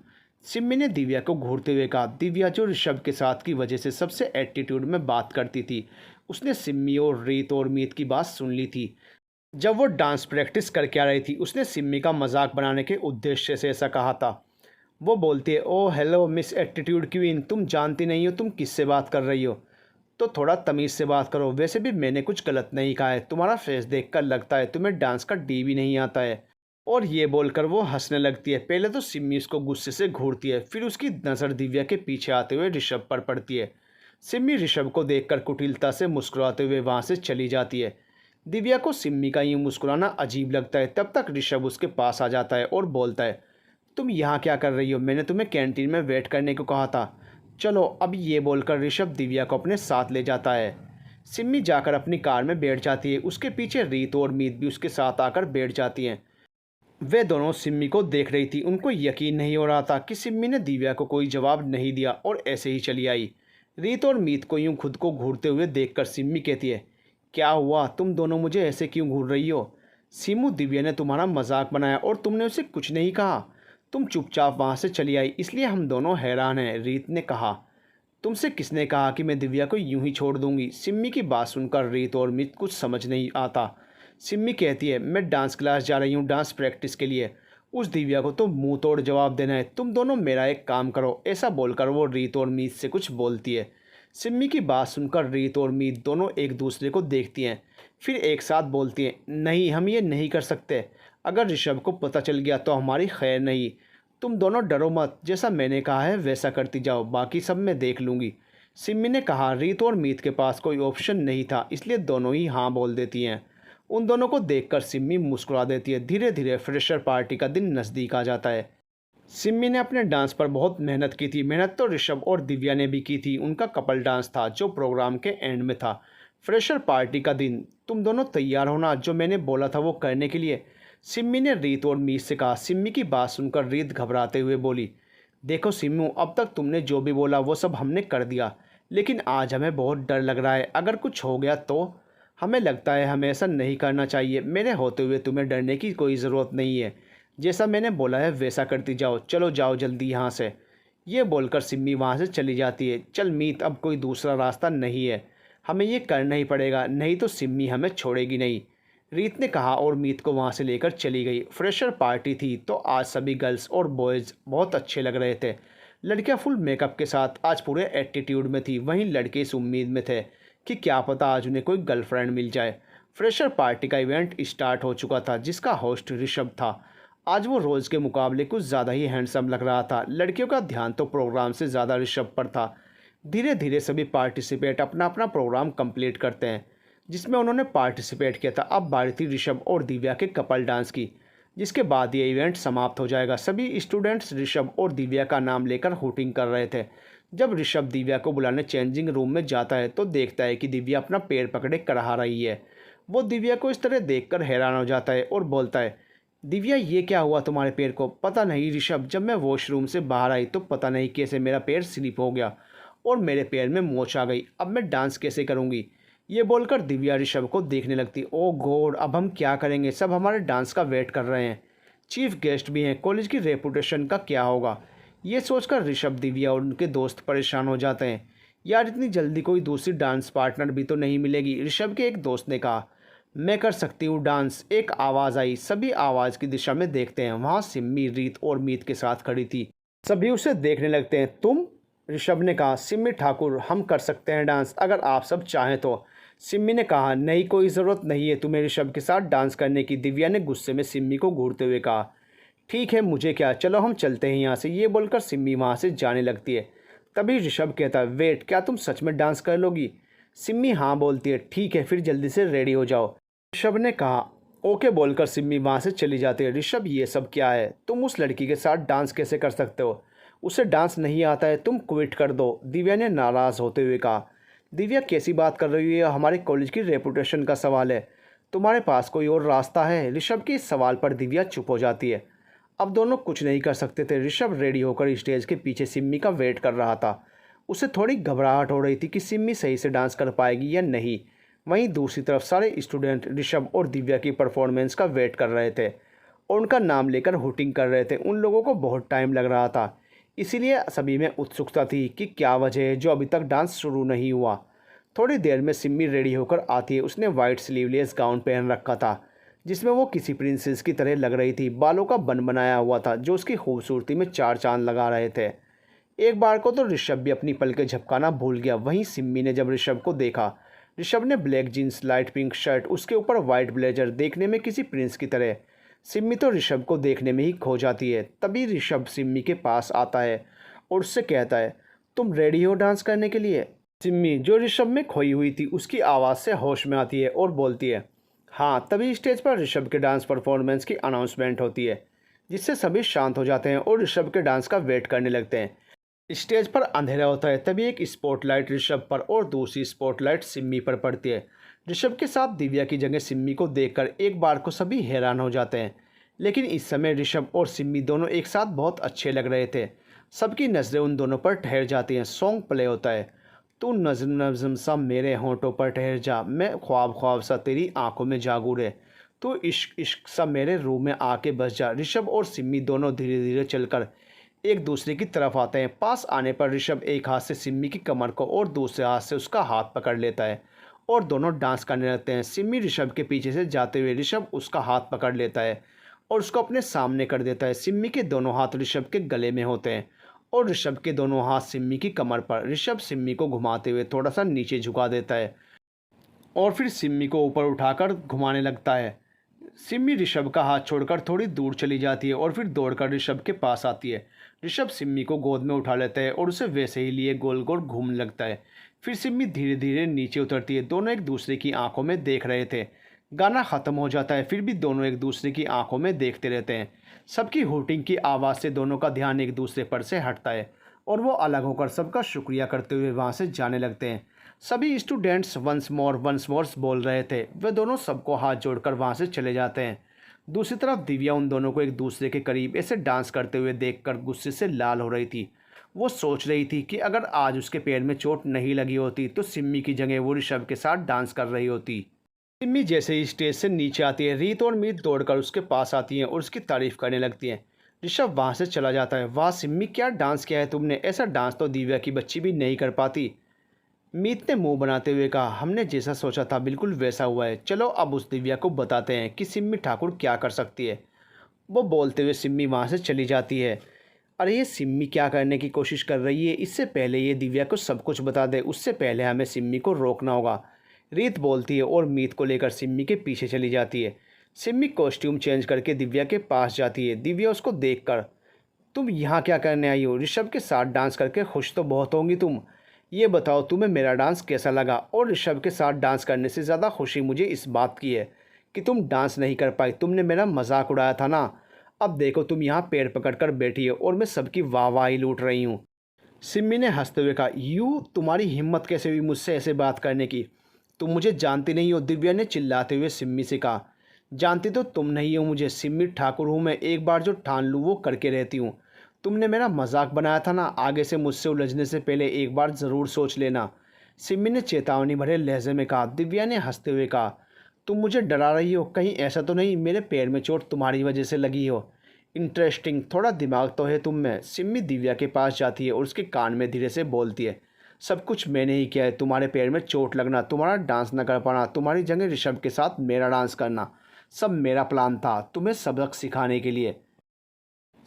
सिम्मी ने दिव्या को घूरते हुए कहा। दिव्या जो ऋषभ के साथ की वजह से सबसे एटीट्यूड में बात करती थी, उसने सिम्मी और रीत और मीत की बात सुन ली थी। जब वो डांस प्रैक्टिस करके आ रही थी उसने सिम्मी का मजाक बनाने के उद्देश्य से ऐसा कहा था। वो बोलती है, ओ हेलो मिस एटीट्यूड क्वीन, तुम जानती नहीं हो तुम किससे बात कर रही हो, तो थोड़ा तमीज़ से बात करो। वैसे भी मैंने कुछ गलत नहीं कहा है, तुम्हारा फेस देखकर लगता है तुम्हें डांस का डी भी नहीं आता है। और ये बोलकर वो हंसने लगती है। पहले तो सिम्मी उसको गुस्से से घूरती है, फिर उसकी नज़र दिव्या के पीछे आते हुए ऋषभ पर पड़ती है। सिम्मी ऋषभ को देखकर कुटिलता से मुस्कुराते हुए वहाँ से चली जाती है। दिव्या को सिम्मी का यूँ मुस्कुराना अजीब लगता है। तब तक ऋषभ उसके पास आ जाता है और बोलता है, तुम यहाँ क्या कर रही हो? मैंने तुम्हें कैंटीन में वेट करने को कहा था। चलो। अब ये बोलकर ऋषभ दिव्या को अपने साथ ले जाता है। सिम्मी जाकर अपनी कार में बैठ जाती है। उसके पीछे रीत और मीत भी उसके साथ आकर बैठ जाती हैं। वे दोनों सिम्मी को देख रही थी। उनको यकीन नहीं हो रहा था कि सिम्मी ने दिव्या को कोई जवाब नहीं दिया और ऐसे ही चली आई। रीत और मीत को यूं खुद को घूरते हुए देखकर सिम्मी कहती है, क्या हुआ, तुम दोनों मुझे ऐसे क्यों घूर रही हो? सीमू, दिव्या ने तुम्हारा मजाक बनाया और तुमने उसे कुछ नहीं कहा। तुम चुपचाप वहाँ से चली आई, इसलिए हम दोनों हैरान हैं। रीत ने कहा, तुमसे किसने कहा कि मैं दिव्या को यूं ही छोड़ दूंगी? सिम्मी की बात सुनकर रीत और मीत कुछ समझ नहीं आता। सिम्मी कहती है, मैं डांस क्लास जा रही हूँ, डांस प्रैक्टिस के लिए। उस दिव्या को तो मुंह तोड़ जवाब देना है। तुम दोनों मेरा एक काम करो। ऐसा बोलकर वो रीत और मीत से कुछ बोलती है। सिम्मी की बात सुनकर रीत और मीत दोनों एक दूसरे को देखती हैं, फिर एक साथ बोलती हैं, नहीं, हम ये नहीं कर सकते। अगर ऋषभ को पता चल गया तो हमारी खैर नहीं। तुम दोनों डरो मत, जैसा मैंने कहा है वैसा करती जाओ, बाकी सब मैं देख लूँगी। सिम्मी ने कहा। रीत और मीत के पास कोई ऑप्शन नहीं था, इसलिए दोनों ही हाँ बोल देती हैं। उन दोनों को देखकर सिम्मी मुस्कुरा देती है। धीरे धीरे फ्रेशर पार्टी का दिन नज़दीक आ जाता है। सिम्मी ने अपने डांस पर बहुत मेहनत की थी। मेहनत तो ऋषभ और दिव्या ने भी की थी। उनका कपल डांस था जो प्रोग्राम के एंड में था। फ्रेशर पार्टी का दिन, तुम दोनों तैयार होना, जो मैंने बोला था वो करने के लिए। सिम्मी ने रीत और मीत से कहा। सिम्मी की बात सुनकर रीत घबराते हुए बोली, देखो सिम्मू, अब तक तुमने जो भी बोला वो सब हमने कर दिया, लेकिन आज हमें बहुत डर लग रहा है। अगर कुछ हो गया तो? हमें लगता है हमें ऐसा नहीं करना चाहिए। मेरे होते हुए तुम्हें डरने की कोई ज़रूरत नहीं है। जैसा मैंने बोला है वैसा करती जाओ। चलो जाओ जल्दी यहाँ से। ये बोलकर सिम्मी वहाँ से चली जाती है। चल मीत, अब कोई दूसरा रास्ता नहीं है, हमें ये करना ही पड़ेगा, नहीं तो सिम्मी हमें छोड़ेगी नहीं। रीत ने कहा और मीत को वहाँ से लेकर चली गई। फ्रेशर पार्टी थी तो आज सभी गर्ल्स और बॉयज़ बहुत अच्छे लग रहे थे। लड़कियाँ फुल मेकअप के साथ आज पूरे एटीट्यूड में थी, वहीं लड़के इस उम्मीद में थे कि क्या पता आज उन्हें कोई गर्लफ्रेंड मिल जाए। फ्रेशर पार्टी का इवेंट स्टार्ट हो चुका था, जिसका होस्ट ऋषभ था। आज वो रोज़ के मुकाबले कुछ ज़्यादा ही हैंडसम लग रहा था। लड़कियों का ध्यान तो प्रोग्राम से ज़्यादा ऋषभ पर था। धीरे धीरे सभी पार्टिसिपेट अपना अपना प्रोग्राम कंप्लीट करते हैं जिसमें उन्होंने पार्टिसिपेट किया था। अब बारी थी ऋषभ और दिव्या के कपल डांस की, जिसके बाद ये इवेंट समाप्त हो जाएगा। सभी स्टूडेंट्स ऋषभ और दिव्या का नाम लेकर हूटिंग कर रहे थे। जब ऋषभ दिव्या को बुलाने चेंजिंग रूम में जाता है तो देखता है कि दिव्या अपना पैर पकड़े कराह रही है। वो दिव्या को इस तरह देखकर हैरान हो जाता है और बोलता है, दिव्या ये क्या हुआ तुम्हारे पैर को? पता नहीं ऋषभ, जब मैं वॉशरूम से बाहर आई तो पता नहीं कैसे मेरा पैर स्लिप हो गया और मेरे पैर में मोच आ गई। अब मैं डांस कैसे करूँगी? ये बोलकर दिव्या ऋषभ को देखने लगती। ओ गॉड, अब हम क्या करेंगे? सब हमारे डांस का वेट कर रहे हैं, चीफ गेस्ट भी हैं, कॉलेज की रेपुटेशन का क्या होगा? ये सोचकर ऋषभ, दिव्या और उनके दोस्त परेशान हो जाते हैं। यार, इतनी जल्दी कोई दूसरी डांस पार्टनर भी तो नहीं मिलेगी? ऋषभ के एक दोस्त ने कहा, मैं कर सकती हूँ डांस। एक आवाज़ आई। सभी आवाज़ की दिशा में देखते हैं। वहाँ सिम्मी रीत और मीत के साथ खड़ी थी। सभी उसे देखने लगते हैं। तुम? ऋषभ ने कहा। सिम्मी ठाकुर, हम कर सकते हैं डांस, अगर आप सब चाहें तो। सिम्मी ने कहा, नहीं, कोई ज़रूरत नहीं है तुम्हें ऋषभ के साथ डांस करने की। दिव्या ने गुस्से में सिम्मी को घूरते हुए कहा। ठीक है, मुझे क्या, चलो हम चलते हैं यहाँ से। ये बोलकर सिम्मी वहाँ से जाने लगती है। तभी ऋषभ कहता है, वेट, क्या तुम सच में डांस कर लोगी? सिम्मी हाँ बोलती है। ठीक है, फिर जल्दी से रेडी हो जाओ। ऋषभ ने कहा। ओके बोलकर सिम्मी वहाँ से चली जाती है। ऋषभ, ये सब क्या है? तुम उस लड़की के साथ डांस कैसे कर सकते हो? उसे डांस नहीं आता है, तुम क्विट कर दो, दिव्या ने नाराज़ होते हुए कहा। दिव्या, कैसी बात कर रही है? हमारे कॉलेज की रेपुटेशन का सवाल है। तुम्हारे पास कोई और रास्ता है? ऋषभ के इस सवाल पर दिव्या चुप हो जाती है। अब दोनों कुछ नहीं कर सकते थे। ऋषभ रेडी होकर स्टेज के पीछे सिम्मी का वेट कर रहा था। उसे थोड़ी घबराहट हो रही थी कि सिम्मी सही से डांस कर पाएगी या नहीं। वहीं दूसरी तरफ सारे स्टूडेंट ऋषभ और दिव्या की परफॉर्मेंस का वेट कर रहे थे और उनका नाम लेकर हुटिंग कर रहे थे। उन लोगों को बहुत टाइम लग रहा था, इसीलिए सभी में उत्सुकता थी कि क्या वजह है जो अभी तक डांस शुरू नहीं हुआ। थोड़ी देर में सिम्मी रेडी होकर आती है। उसने वाइट स्लीवलेस गाउन पहन रखा था जिसमें वो किसी प्रिंसेस की तरह लग रही थी। बालों का बन बनाया हुआ था जो उसकी खूबसूरती में चार चांद लगा रहे थे। एक बार को तो ऋषभ भी अपनी पलकें झपकाना भूल गया। वहीं सिम्मी ने जब ऋषभ को देखा, ऋषभ ने black jeans, light pink shirt, उसके ऊपर वाइट ब्लेजर, देखने में किसी प्रिंस की तरह। सिम्मी तो ऋषभ को देखने में ही खो जाती है। तभी ऋषभ सिम्मी के पास आता है और उससे कहता है, तुम रेडी हो डांस करने के लिए? सिम्मी, जो ऋषभ में खोई हुई थी, उसकी आवाज़ से होश में आती है और बोलती है, हाँ। तभी स्टेज पर ऋषभ के डांस परफॉर्मेंस की अनाउंसमेंट होती है, जिससे सभी शांत हो जाते हैं और ऋषभ के डांस का वेट करने लगते हैं। स्टेज पर अंधेरा होता है। तभी एक स्पॉटलाइट ऋषभ पर और दूसरी स्पॉटलाइट सिम्मी पर पड़ती है। ऋषभ के साथ दिव्या की जगह सिम्मी को देखकर एक बार को सभी हैरान हो जाते हैं, लेकिन इस समय ऋषभ और सिम्मी दोनों एक साथ बहुत अच्छे लग रहे थे। सबकी नज़रें उन दोनों पर ठहर जाती हैं। सॉन्ग प्ले होता है। तू नज़म नज़म सा मेरे होंठों पर ठहर जा, मैं ख्वाब ख्वाब सा तेरी आंखों में जागू रे। तू इश्क इश्क सा मेरे रूह में आके बस जा। ऋषभ और सिम्मी दोनों धीरे धीरे चलकर एक दूसरे की तरफ आते हैं। पास आने पर ऋषभ एक हाथ से सिम्मी की कमर को और दूसरे हाथ से उसका हाथ पकड़ लेता है और दोनों डांस करने लगते हैं। सिम्मी ऋषभ के पीछे से जाते हुए ऋषभ उसका हाथ पकड़ लेता है और उसको अपने सामने कर देता है। सिम्मी के दोनों हाथ ऋषभ के गले में होते हैं और ऋषभ के दोनों हाथ सिम्मी की कमर पर। ऋषभ सिम्मी को घुमाते हुए थोड़ा सा नीचे झुका देता है और फिर सिम्मी को ऊपर उठाकर घुमाने लगता है। सिम्मी ऋषभ का हाथ छोड़कर थोड़ी दूर चली जाती है और फिर दौड़कर ऋषभ के पास आती है। ऋषभ सिम्मी को गोद में उठा लेता है और उसे वैसे ही लिए गोल गोल घूमने लगता है। फिर सिम्मी धीरे धीरे नीचे उतरती है। दोनों एक दूसरे की आंखों में देख रहे थे। गाना ख़त्म हो जाता है, फिर भी दोनों एक दूसरे की आंखों में देखते रहते हैं। सबकी हूटिंग की आवाज़ से दोनों का ध्यान एक दूसरे पर से हटता है और वो अलग होकर सबका शुक्रिया करते हुए वहाँ से जाने लगते हैं। सभी स्टूडेंट्स वंस मोर बोल रहे थे। वे दोनों सबको हाथ जोड़कर वहाँ से चले जाते हैं। दूसरी तरफ दिव्या उन दोनों को एक दूसरे के करीब ऐसे डांस करते हुए देखकर गुस्से से लाल हो रही थी। वो सोच रही थी कि अगर आज उसके पैर में चोट नहीं लगी होती तो सिम्मी की जगह वो ऋषभ के साथ डांस कर रही होती। सिम्मी जैसे ही स्टेज से नीचे आती है, रीत और मीत दौड़कर उसके पास आती हैं और उसकी तारीफ करने लगती हैं। ऋषभ वहाँ से चला जाता है। वाह सिम्मी, क्या डांस किया है तुमने, ऐसा डांस तो दिव्या की बच्ची भी नहीं कर पाती। मीत ने मुंह बनाते हुए कहा, हमने जैसा सोचा था बिल्कुल वैसा हुआ है। चलो अब उस दिव्या को बताते हैं कि सिम्मी ठाकुर क्या कर सकती है। वो बोलते हुए सिम्मी वहाँ से चली जाती है। अरे ये सिम्मी क्या करने की कोशिश कर रही है, इससे पहले ये दिव्या को सब कुछ बता दे, उससे पहले हमें सिम्मी को रोकना होगा। रीत बोलती है और मीत को लेकर सिम्मी के पीछे चली जाती है। सिम्मी कॉस्ट्यूम चेंज करके दिव्या के पास जाती है। दिव्या उसको देखकर, तुम यहाँ क्या करने आई हो? ऋषभ के साथ डांस करके खुश तो बहुत होंगी तुम। ये बताओ तुम्हें मेरा डांस कैसा लगा? और ऋषभ के साथ डांस करने से ज़्यादा खुशी मुझे इस बात की है कि तुम डांस नहीं कर पाई। तुमने मेरा मजाक उड़ाया था ना। अब देखो तुम यहाँ पैर पकड़कर बैठी हो और मैं सबकी वाहवाही लूट रही हूँ। सिम्मी ने हंसते हुए कहा, यू तुम्हारी हिम्मत कैसे हुई मुझसे ऐसे बात करने की? तुम मुझे जानती नहीं हो। दिव्या ने चिल्लाते हुए सिम्मी से कहा, जानती तो तुम नहीं हो मुझे। सिम्मी ठाकुर हूँ मैं, एक बार जो ठान लूँ वो करके रहती हूँ। तुमने मेरा मजाक बनाया था ना, आगे से मुझसे उलझने से पहले एक बार ज़रूर सोच लेना। सिम्मी ने चेतावनी भरे लहजे में कहा। दिव्या ने हंसते हुए कहा, तुम मुझे डरा रही हो? कहीं ऐसा तो नहीं मेरे पैर में चोट तुम्हारी वजह से लगी हो? इंटरेस्टिंग, थोड़ा दिमाग तो है तुम में। सिम्मी दिव्या के पास जाती है और उसके कान में धीरे से बोलती है, सब कुछ मैंने ही किया है। तुम्हारे पैर में चोट लगना, तुम्हारा डांस न कर पाना, तुम्हारी जगह ऋषभ के साथ मेरा डांस करना, सब मेरा प्लान था तुम्हें सबक सिखाने के लिए।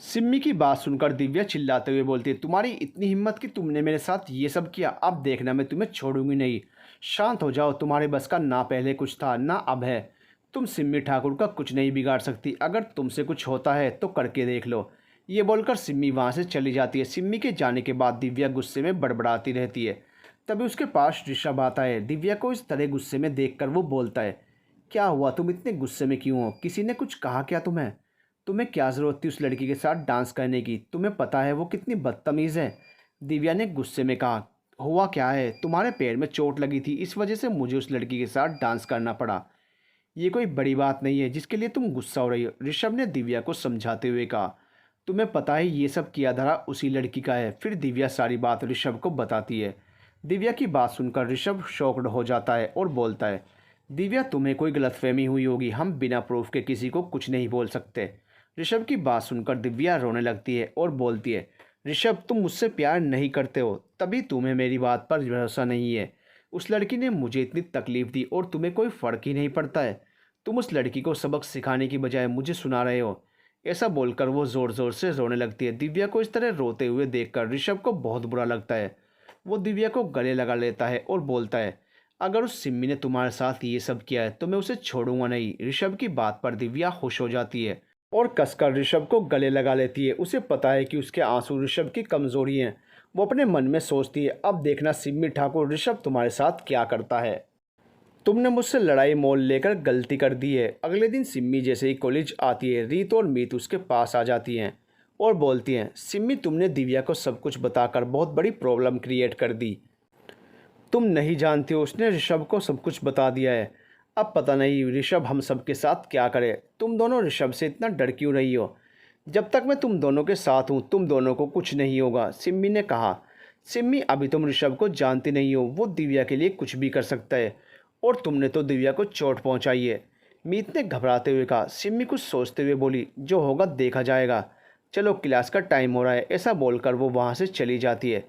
सिम्मी की बात सुनकर दिव्या चिल्लाते हुए बोलती है, तुम्हारी इतनी हिम्मत कि तुमने मेरे साथ ये सब किया? अब देखना मैं तुम्हें छोड़ूंगी नहीं। शांत हो जाओ, तुम्हारे बस का ना पहले कुछ था ना अब है। तुम सिम्मी ठाकुर का कुछ नहीं बिगाड़ सकती। अगर तुमसे कुछ होता है तो करके देख लो। ये बोलकर सिम्मी वहाँ से चली जाती है। सिम्मी के जाने के बाद दिव्या गुस्से में बड़बड़ाती रहती है। तभी उसके पास ऋषभ आता है। दिव्या को इस तरह गुस्से में देखकर वो बोलता है, क्या हुआ, तुम इतने गुस्से में क्यों हो? किसी ने कुछ कहा क्या तुम्हें? तुम्हें क्या ज़रूरत थी उस लड़की के साथ डांस करने की? तुम्हें पता है वो कितनी बदतमीज़ है। दिव्या ने गुस्से में कहा, हुआ क्या है? तुम्हारे पैर में चोट लगी थी, इस वजह से मुझे उस लड़की के साथ डांस करना पड़ा। ये कोई बड़ी बात नहीं है जिसके लिए तुम गुस्सा हो रही हो, ऋषभ ने दिव्या को समझाते हुए कहा। तुम्हें पता है ये सब किया धरा उसी लड़की का है। फिर दिव्या सारी बात ऋषभ को बताती है। दिव्या की बात सुनकर ऋषभ शॉक्ड हो जाता है और बोलता है, दिव्या तुम्हें कोई गलतफहमी हुई होगी, हम बिना प्रूफ के किसी को कुछ नहीं बोल सकते। ऋषभ की बात सुनकर दिव्या रोने लगती है और बोलती है, ऋषभ तुम मुझसे प्यार नहीं करते हो, तभी तुम्हें मेरी बात पर भरोसा नहीं है। उस लड़की ने मुझे इतनी तकलीफ़ दी और तुम्हें कोई फ़र्क ही नहीं पड़ता है। तुम उस लड़की को सबक सिखाने की बजाय मुझे सुना रहे हो। ऐसा बोलकर वो ज़ोर ज़ोर से रोने लगती है। दिव्या को इस तरह रोते हुए देखकर ऋषभ को बहुत बुरा लगता है। वो दिव्या को गले लगा लेता है और बोलता है, अगर उस सिम्मी ने तुम्हारे साथ ये सब किया है तो मैं उसे छोड़ूंगा नहीं। ऋषभ की बात पर दिव्या खुश हो जाती है और कसकर ऋषभ को गले लगा लेती है। उसे पता है कि उसके आंसू ऋषभ की कमज़ोरी हैं। वो अपने मन में सोचती है, अब देखना सिम्मी ठाकुर ऋषभ तुम्हारे साथ क्या करता है। तुमने मुझसे लड़ाई मोल लेकर गलती कर दी है। अगले दिन सिम्मी जैसे ही कॉलेज आती है, रीत और मीत उसके पास आ जाती हैं और बोलती हैं, सिम्मी तुमने दिव्या को सब कुछ बताकर बहुत बड़ी प्रॉब्लम क्रिएट कर दी। तुम नहीं जानती हो उसने ऋषभ को सब कुछ बता दिया है। अब पता नहीं ऋषभ हम सब के साथ क्या करे। तुम दोनों ऋषभ से इतना डर क्यों रही हो? जब तक मैं तुम दोनों के साथ हूँ तुम दोनों को कुछ नहीं होगा, सिम्मी ने कहा। सिम्मी अभी तुम ऋषभ को जानती नहीं हो, वो दिव्या के लिए कुछ भी कर सकता है और तुमने तो दिव्या को चोट पहुंचाई है। मीत ने घबराते हुए कहा। सिम्मी कुछ सोचते हुए बोली, जो होगा देखा जाएगा, चलो क्लास का टाइम हो रहा है। ऐसा बोलकर वो वहाँ से चली जाती है।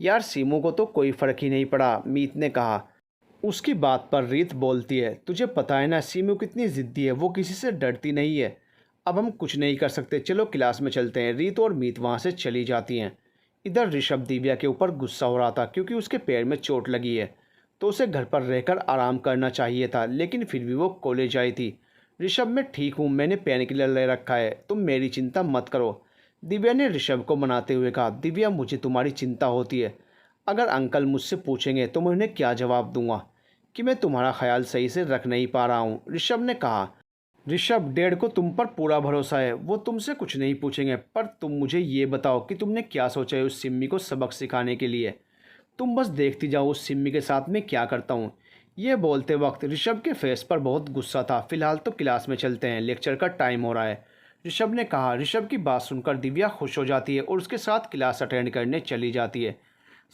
यार सीमू को तो कोई फ़र्क ही नहीं पड़ा, मीत ने कहा। उसकी बात पर रीत बोलती है, तुझे पता है ना सीमू कितनी ज़िद्दी है, वो किसी से डरती नहीं है। अब हम कुछ नहीं कर सकते, चलो क्लास में चलते हैं। रीत और मीत वहाँ से चली जाती हैं। इधर ऋषभ दिव्या के ऊपर गुस्सा हो रहा था क्योंकि उसके पैर में चोट लगी है, तो उसे घर पर रहकर आराम करना चाहिए था, लेकिन फिर भी वो कॉलेज आई थी। ऋषभ मैं ठीक हूँ, मैंने पेन किलर ले रखा है, तुम मेरी चिंता मत करो, दिव्या ने ऋषभ को मनाते हुए कहा। दिव्या मुझे तुम्हारी चिंता होती है, अगर अंकल मुझसे पूछेंगे तो मैं उन्हें क्या जवाब दूंगा कि मैं तुम्हारा ख्याल सही से रख नहीं पा रहा हूँ, ऋषभ ने कहा। ऋषभ डैड को तुम पर पूरा भरोसा है, वो तुमसे कुछ नहीं पूछेंगे, पर तुम मुझे ये बताओ कि तुमने क्या सोचा है उस सिम्मी को सबक सिखाने के लिए। तुम बस देखती जाओ उस सिम्मी के साथ मैं क्या करता हूँ। ये बोलते वक्त ऋषभ के फेस पर बहुत गुस्सा था। फिलहाल तो क्लास में चलते हैं, लेक्चर का टाइम हो रहा है, ऋषभ ने कहा। ऋषभ की बात सुनकर दिव्या खुश हो जाती है और उसके साथ क्लास अटेंड करने चली जाती है।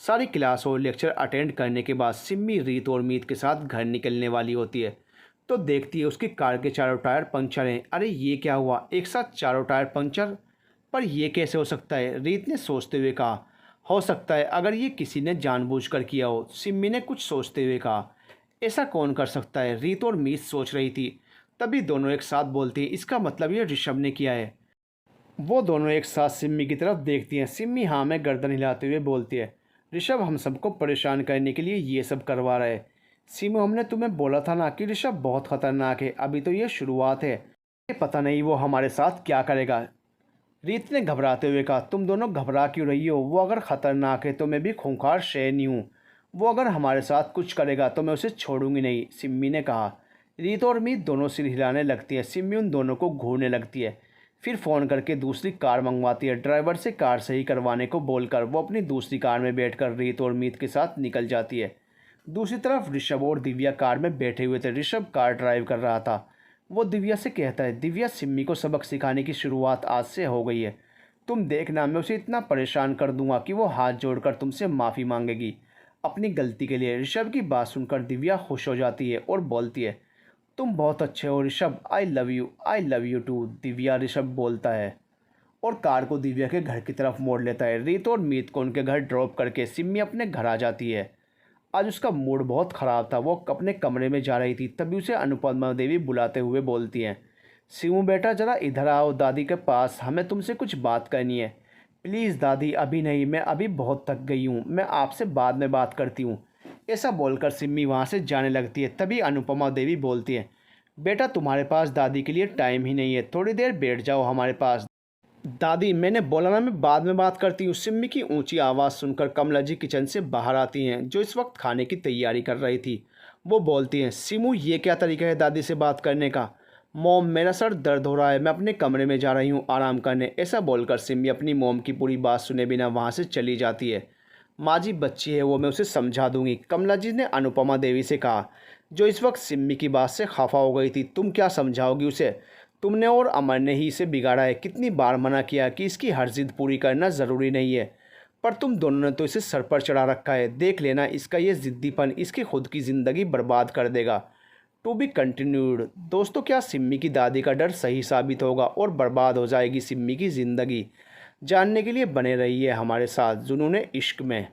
सारी क्लास और लेक्चर अटेंड करने के बाद सिम्मी रीत और मीत के साथ घर निकलने वाली होती है तो देखती है उसकी कार के चारों टायर पंक्चर हैं। अरे ये क्या हुआ, एक साथ चारों टायर पंक्चर, पर यह कैसे हो सकता है, रीत ने सोचते हुए कहा। हो सकता है अगर ये किसी ने जानबूझकर किया हो, सिम्मी ने कुछ सोचते हुए कहा। ऐसा कौन कर सकता है, रीत और मीत सोच रही थी। तभी दोनों एक साथ बोलती है, इसका मतलब ये ऋषभ ने किया है। वो दोनों एक साथ सिम्मी की तरफ देखती हैं। सिम्मी हाँ में गर्दन हिलाते हुए बोलती है, ऋषभ हम सबको परेशान करने के लिए ये सब करवा रहा है। सिम्मी हमने तुम्हें बोला था ना कि ऋषभ बहुत खतरनाक है, अभी तो ये शुरुआत है, ये पता नहीं वो हमारे साथ क्या करेगा। रीत ने घबराते हुए कहा, तुम दोनों घबरा क्यों रही हो, वो अगर ख़तरनाक है तो मैं भी खूंखार शेर नहीं हूँ, वो अगर हमारे साथ कुछ करेगा तो मैं उसे छोड़ूंगी नहीं, सिम्मी ने कहा। रीत और मीत दोनों सिर हिलाने लगती है। सिम्मी उन दोनों को घूरने लगती है, फिर फ़ोन करके दूसरी कार मंगवाती है। ड्राइवर से कार सही करवाने को बोलकर वो अपनी दूसरी कार में बैठकर रीत और मीत के साथ निकल जाती है। दूसरी तरफ ऋषभ और दिव्या कार में बैठे हुए थे। ऋषभ कार ड्राइव कर रहा था। वो दिव्या से कहता है, दिव्या सिम्मी को सबक सिखाने की शुरुआत आज से हो गई है, तुम देखना मैं उसे इतना परेशान कर दूंगा कि वो हाथ जोड़कर तुमसे माफ़ी मांगेगी अपनी गलती के लिए। ऋषभ की बात सुनकर दिव्या खुश हो जाती है और बोलती है, तुम बहुत अच्छे हो Rishabh, I love you too, Divya Rishabh बोलता है और कार को दिव्या के घर की तरफ मोड़ लेता है। रीत और मीत को उनके घर ड्रॉप करके सिम्मी अपने घर आ जाती है। आज उसका मूड बहुत ख़राब था, वो अपने कमरे में जा रही थी, तभी उसे अनुपमा देवी बुलाते हुए बोलती हैं, शिवू बेटा ज़रा इधर आओ दादी के पास, हमें तुमसे कुछ बात करनी है। प्लीज़ दादी अभी नहीं, मैं अभी बहुत थक गई हूँ, मैं आपसे बाद में बात करती हूँ। ऐसा बोलकर सिम्मी वहाँ से जाने लगती है। तभी अनुपमा देवी बोलती है, बेटा तुम्हारे पास दादी के लिए टाइम ही नहीं है, थोड़ी देर बैठ जाओ हमारे पास। दादी मैंने बोला ना मैं बाद में बात करती हूँ। सिम्मी की ऊंची आवाज़ सुनकर कमला जी किचन से बाहर आती हैं, जो इस वक्त खाने की तैयारी कर रही थी। वो बोलती हैं, सिमू ये क्या तरीका है दादी से बात करने का। मॉम मेरा सर दर्द हो रहा है, मैं अपने कमरे में जा रही हूँ आराम करने। ऐसा बोलकर सिम्मी अपनी मॉम की पूरी बात सुने बिना वहाँ से चली जाती है। माँ जी बच्ची है वो, मैं उसे समझा दूंगी, कमला जी ने अनुपमा देवी से कहा, जो इस वक्त सिम्मी की बात से खफा हो गई थी। तुम क्या समझाओगी उसे, तुमने और अमर ने ही इसे बिगाड़ा है। कितनी बार मना किया कि इसकी हर जिद पूरी करना ज़रूरी नहीं है, पर तुम दोनों ने तो इसे सर पर चढ़ा रखा है। देख लेना इसका ये ज़िद्दीपन इसकी खुद की ज़िंदगी बर्बाद कर देगा। To be continued. दोस्तों क्या सिम्मी की दादी का डर सही साबित होगा और बर्बाद हो जाएगी सिम्मी की ज़िंदगी? जानने के लिए बने रहिए हमारे साथ जुनून इश्क में।